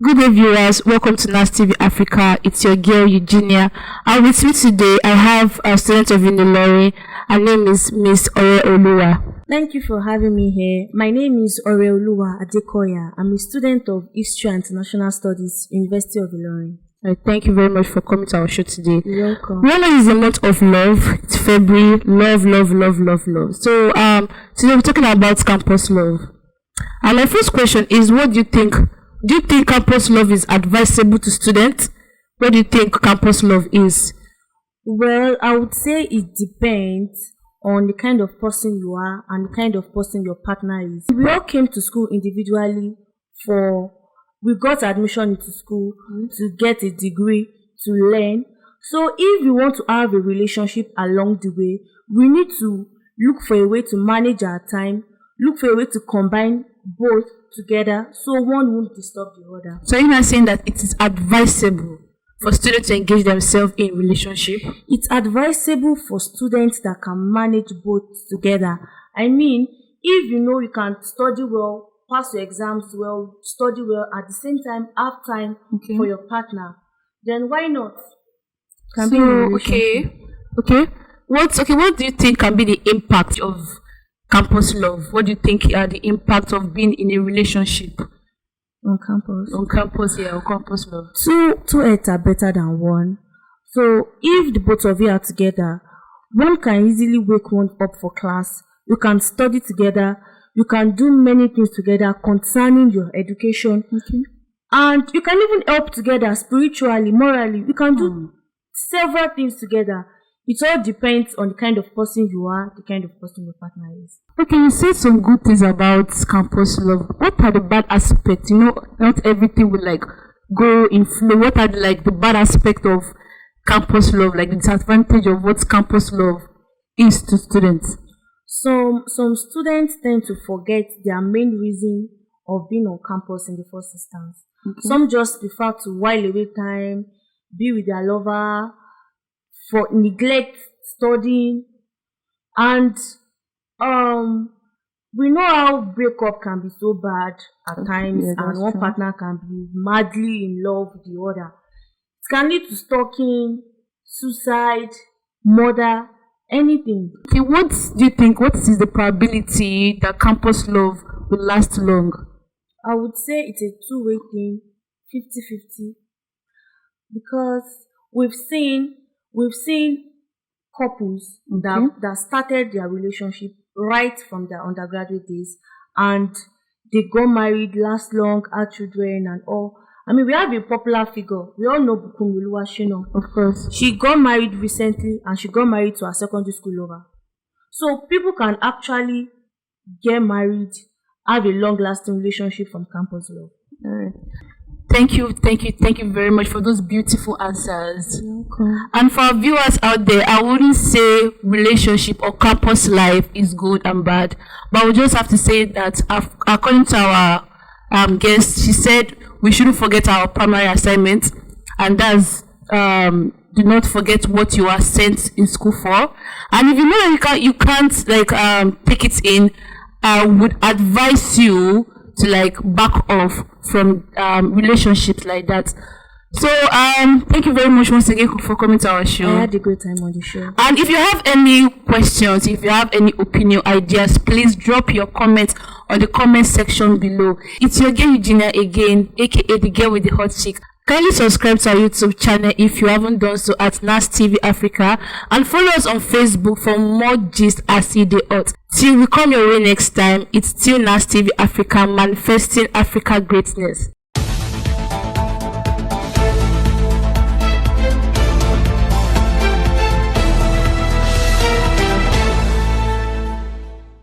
Good day, viewers. Welcome to NAS TV Africa. It's your girl Eugenia. And with me today, I have a student of Unilorin. Her name is Miss Oreoluwa. Thank you for having me here. My name is Oreoluwa Adekoya. I'm a student of History and International Studies, University of Ilorin. Thank you very much for coming to our show today. You're welcome. We all know it's the month of love. It's February. Love, love, love, love, love. So, today we're talking about campus love. And my first question is, what do you think? Do you think campus love is advisable to students? What do you think campus love is? Well, I would say it depends on the kind of person you are and the kind of person your partner is. We all came to school individually we got admission into school to get a degree, to learn. So if we want to have a relationship along the way, we need to look for a way to manage our time, look for a way to combine both together so one won't disturb the other. So you're not saying that it is advisable for students to engage themselves in relationship? It's advisable for students that can manage both together. I mean, if you know you can study well, pass your exams well, study well, at the same time have time for your partner, then why not? What do you think can be the impact of campus love? What do you think are the impact of being in a relationship on campus? On campus love. Two heads are better than one. So if the both of you are together, one can easily wake one up for class. You can study together. You can do many things together concerning your education. And you can even help together spiritually, morally. You can do several things together. It all depends on the kind of person you are, the kind of person your partner is. Okay, you said some good things about campus love. What are the bad aspects? You know, not everything will go in flow. What are the bad aspects of campus love, the disadvantage of what campus love is to students? Some students tend to forget their main reason of being on campus in the first instance. Some just prefer to while away time, be with their lover, for neglect studying, and we know how breakup can be so bad at times, and one partner can be madly in love with the other. It can lead to stalking, suicide, murder, anything. Okay, what do you think? What is the probability that campus love will last long? I would say it's a two-way thing, 50-50, because we've seen couples that started their relationship right from their undergraduate days, and they got married, last long, had children and all. I mean, we have a popular figure. We all know Bukunmi Oluwashina. Of course. She got married recently, and she got married to her secondary school lover. So people can actually get married, have a long-lasting relationship from campus love. All right. Thank you very much for those beautiful answers. And for our viewers out there, I wouldn't say relationship or campus life is good and bad, but we just have to say that according to our guest, she said we shouldn't forget our primary assignment, and that's do not forget what you are sent in school for. And if you know that you can't take it in, I would advise you to back off from relationships like that. So thank you very much once again for coming to our show. I had a great time on the show. And if you have any questions, if you have any opinion, ideas, please drop your comments on the comment section below. It's your girl Eugenia again, aka the girl with the hot chick. Kindly subscribe to our YouTube channel if you haven't done so at NAS TV Africa, and follow us on Facebook for more gist as it dey hot. Till we come your way next time, it's still NAS TV Africa, manifesting Africa greatness.